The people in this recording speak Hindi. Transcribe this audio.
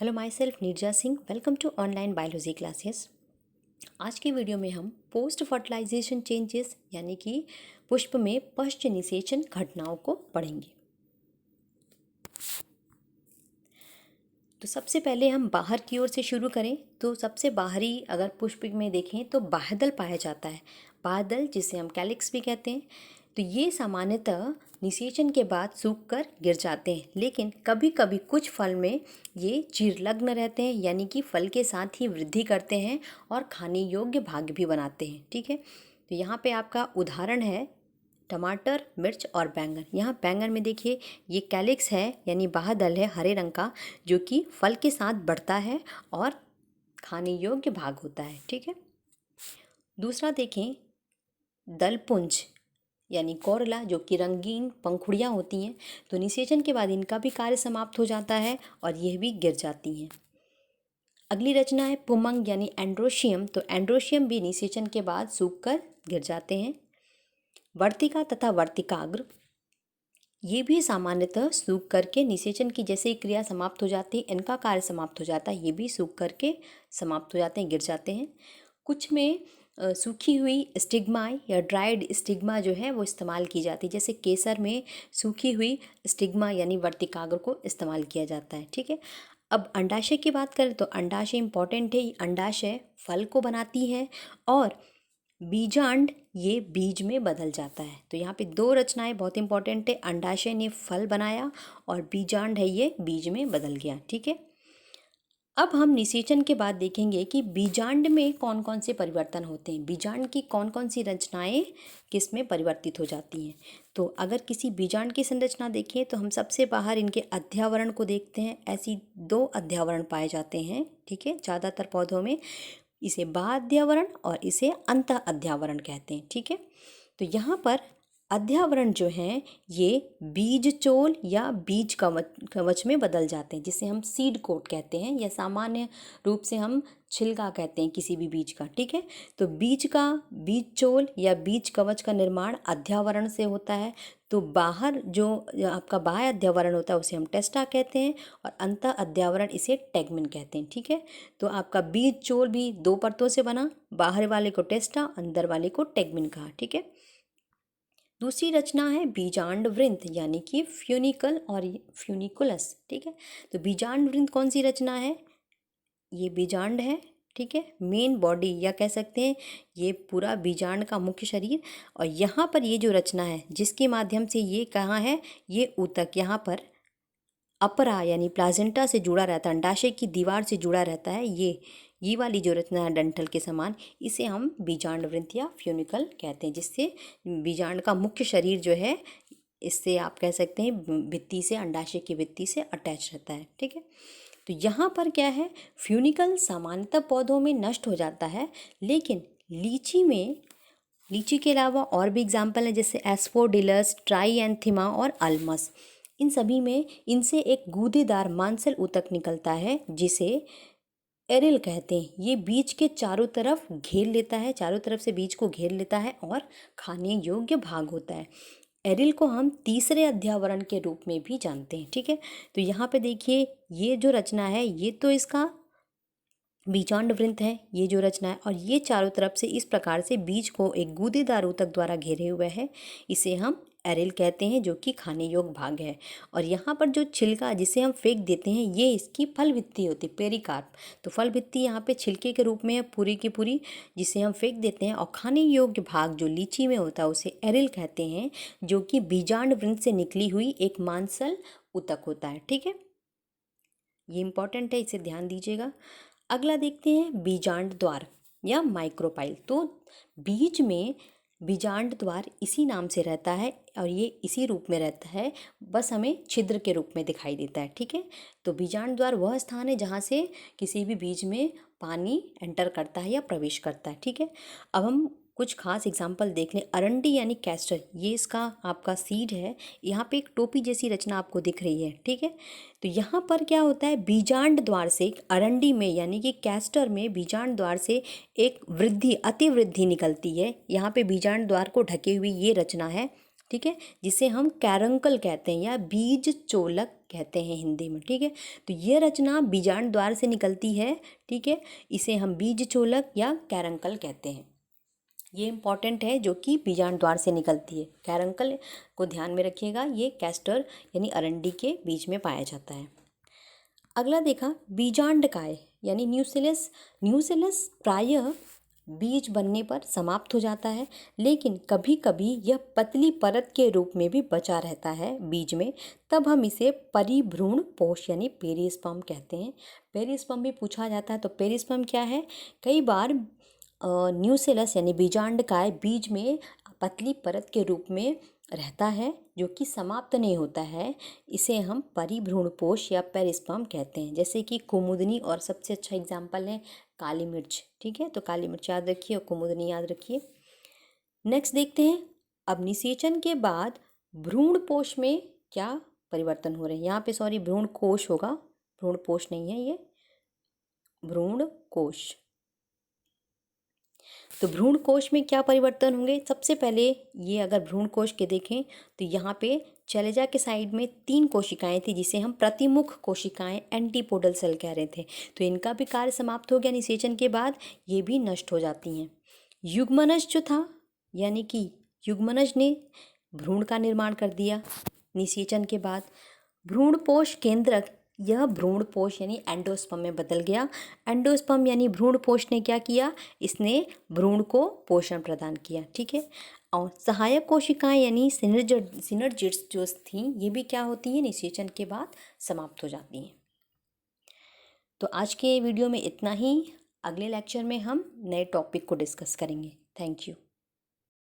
Hello myself Neerja Singh. Welcome to online biology classes. आज की वीडियो में हम पोस्ट फर्टिलाइजेशन चेंजेस यानी कि पुष्प में पश्च निषेचन घटनाओं को पढ़ेंगे। तो सबसे पहले हम बाहर की ओर से शुरू करें तो सबसे बाहरी अगर पुष्प में देखें तो बाह्यदल पाया जाता है। बाह्यदल जिसे हम कैलिक्स भी कहते हैं। तो ये सामान्यतः निषेचन के बाद सूखकर गिर जाते हैं, लेकिन कभी कभी कुछ फल में ये चीरलग्न रहते हैं यानी कि फल के साथ ही वृद्धि करते हैं और खाने योग्य भाग भी बनाते हैं। ठीक है, तो यहाँ पे आपका उदाहरण है टमाटर, मिर्च और बैंगन। यहाँ बैंगन में देखिए ये कैलिक्स है यानी बाह्यदल है हरे रंग का, जो कि फल के साथ बढ़ता है और खाने योग्य भाग होता है। ठीक है, दूसरा देखें दलपुंज यानी कोरला, जो कि रंगीन पंखुड़ियाँ होती हैं। तो निषेचन के बाद इनका भी कार्य समाप्त हो जाता है और यह भी गिर जाती हैं। अगली रचना है पुमंग यानी एंड्रोशियम। तो एंड्रोशियम भी निषेचन के बाद सूखकर गिर जाते हैं। वर्तिका तथा वर्तिकाग्र ये भी सामान्यतः सूख करके निषेचन की जैसे ही क्रिया समाप्त हो जाती है, इनका कार्य समाप्त हो जाता है, ये भी सूख करके समाप्त हो जाते हैं, गिर जाते हैं। कुछ में सूखी हुई स्टिग्मा या ड्राइड स्टिग्मा जो है वो इस्तेमाल की जाती है। जैसे केसर में सूखी हुई स्टिग्मा यानी वर्तिकाग्र को इस्तेमाल किया जाता है। ठीक है, अब अंडाशय की बात करें तो अंडाशय इंपॉर्टेंट है। अंडाशय फल को बनाती है और बीजांड ये बीज में बदल जाता है। तो यहाँ पे दो रचनाएं बहुत इंपॉर्टेंट है। अंडाशय ने फल बनाया और बीजांड है ये बीज में बदल गया। ठीक है, अब हम निषेचन के बाद देखेंगे कि बीजांड में कौन कौन से परिवर्तन होते हैं, बीजांड की कौन कौन सी रचनाएं किस में परिवर्तित हो जाती हैं। तो अगर किसी बीजांड की संरचना देखें तो हम सबसे बाहर इनके अध्यावरण को देखते हैं। ऐसी दो अध्यावरण पाए जाते हैं। ठीक है, ज़्यादातर पौधों में इसे बाह्याध्यावरण और इसे अंतः अध्यावरण कहते हैं। ठीक है, तो यहाँ पर अध्यावरण जो हैं ये बीज चोल या बीज कवच में बदल जाते हैं, जिसे हम सीड कोट कहते हैं या सामान्य रूप से हम छिलका कहते हैं किसी भी बीज का। ठीक है, तो बीज का बीज चोल या बीज कवच का निर्माण अध्यावरण से होता है। तो बाहर जो आपका बाह्य अध्यावरण होता है उसे हम टेस्टा कहते हैं और अंतः अध्यावरण इसे टेगमिन कहते हैं। ठीक है, तो आपका बीज चोल भी दो परतों से बना, बाहर वाले को टेस्टा, अंदर वाले को टेगमिन कहा। ठीक है, दूसरी रचना है बीजांड वृंत यानी कि फ्यूनिकल और फ्यूनिकुलस। ठीक है, तो बीजांड वृंत कौन सी रचना है, ये बीजांड है। ठीक है, मेन बॉडी या कह सकते हैं ये पूरा बीजांड का मुख्य शरीर। और यहाँ पर ये जो रचना है जिसके माध्यम से ये कहाँ है, ये ऊतक यहाँ पर अपरा यानी प्लाजेंटा से जुड़ा रहता है, अंडाशय की दीवार से जुड़ा रहता है। ये वाली जो रचना है डंठल के समान, इसे हम बीजांड वृंत या फ्यूनिकल कहते हैं, जिससे बीजांड का मुख्य शरीर जो है इससे आप कह सकते हैं भित्ति से, अंडाशय की भित्ति से अटैच रहता है। ठीक है, तो यहाँ पर क्या है, फ्यूनिकल सामान्यतः पौधों में नष्ट हो जाता है, लेकिन लीची के अलावा और भी एग्जाम्पल हैं जैसे एस्फोडिलस, ट्राईएंथिमा और अल्मस। इन सभी में इनसे एक गूदेदार मांसल ऊतक निकलता है जिसे एरिल कहते हैं। ये बीज के चारों तरफ घेर लेता है, चारों तरफ से बीज को घेर लेता है और खाने योग्य भाग होता है। एरिल को हम तीसरे अध्यावरण के रूप में भी जानते हैं। ठीक है, तो यहाँ पे देखिए ये जो रचना है ये तो इसका बीजांड वृंत है, ये जो रचना है, और ये चारों तरफ से इस प्रकार से बीज को एक गूदेदार ऊतक द्वारा घेरे हुए है, इसे हम एरिल कहते हैं, जो कि खाने योग्य भाग है। और यहाँ पर जो छिलका जिसे हम फेंक देते हैं ये इसकी फल भित्ति होती है, पेरिकार्प। तो फल भित्ति यहाँ पे छिलके के रूप में है पूरी की पूरी, जिसे हम फेंक देते हैं। और खाने योग्य भाग जो लीची में होता है उसे एरिल कहते हैं, जो कि बीजांड वृंत से निकली हुई एक मांसल ऊतक होता है। ठीक है, ये इंपॉर्टेंट है, इसे ध्यान दीजिएगा। अगला देखते हैं बीजांड द्वार या माइक्रोपाइल। तो बीज में बीजांड द्वार इसी नाम से रहता है और ये इसी रूप में रहता है, बस हमें छिद्र के रूप में दिखाई देता है। ठीक है, तो बीजांड द्वार वह स्थान है जहाँ से किसी भी बीज में पानी एंटर करता है या प्रवेश करता है। ठीक है, अब हम कुछ खास एग्जाम्पल देख लें। अरंडी यानी कैस्टर, ये इसका आपका सीड है। यहाँ पे एक टोपी जैसी रचना आपको दिख रही है। ठीक है, तो यहाँ पर क्या होता है, बीजांड द्वार से अरंडी में यानी कि कैस्टर में बीजांड द्वार से एक वृद्धि, अतिवृद्धि निकलती है। यहाँ पे बीजांड द्वार को ढके हुई ये रचना है ठीक है, जिसे हम कैरंकल कहते हैं या बीज चोलक कहते हैं हिंदी में। ठीक है, तो ये रचना बीजांड द्वार से निकलती है। ठीक है, इसे हम बीज चोलक या कैरंकल कहते हैं। ये इम्पॉर्टेंट है, जो कि बीजांड द्वार से निकलती है। कैरंकल को ध्यान में रखिएगा, ये कैस्टर यानी अरंडी के बीज में पाया जाता है। अगला देखा बीजांडकाय यानी न्यूसेलस। न्यूसेलस प्रायः बीज बनने पर समाप्त हो जाता है, लेकिन कभी कभी यह पतली परत के रूप में भी बचा रहता है बीज में। तब हम इसे परिभ्रूण पोष यानी पेरिस्पर्म कहते हैं। पेरिस्पर्म भी पूछा जाता है, तो पेरिस्पर्म क्या है? कई बार न्यूसेलस यानी बीजांडकाय बीज में पतली परत के रूप में रहता है, जो कि समाप्त नहीं होता है। इसे हम परिभ्रूणपोष या पेरिस्पर्म कहते हैं। जैसे कि कुमुदनी, और सबसे अच्छा एग्जाम्पल है काली मिर्च। ठीक है, तो काली मिर्च याद रखिए और कुमुदनी याद रखिए। नेक्स्ट देखते हैं, अब निषेचन के बाद भ्रूणपोष में क्या परिवर्तन हो रहे हैं। यहाँ पे सॉरी भ्रूणकोश होगा, भ्रूणपोष नहीं है ये, भ्रूणकोश। तो भ्रूणकोश में क्या परिवर्तन होंगे? सबसे पहले ये अगर भ्रूणकोश के देखें तो यहाँ पे शैलजा के साइड में 3 कोशिकाएं थी, जिसे हम प्रतिमुख कोशिकाएं एंटीपोडल सेल कह रहे थे। तो इनका भी कार्य समाप्त हो गया निषेचन के बाद, ये भी नष्ट हो जाती हैं। युग्मनज जो था, यानी कि युग्मनज ने भ्रूण का निर्माण कर दिया निषेचन के बाद। भ्रूणपोष केंद्रक यह भ्रूणपोष यानी एंडोस्पर्म में बदल गया। एंडोस्पर्म यानी भ्रूणपोष ने क्या किया? इसने भ्रूण को पोषण प्रदान किया। ठीक है, और सहायक कोशिकाएं यानी सिनर्जिड्स जो थी, ये भी क्या होती हैं? निषेचन के बाद समाप्त हो जाती हैं। तो आज के वीडियो में इतना ही। अगले लेक्चर में हम नए टॉपिक को डिस्कस करेंगे। Thank you.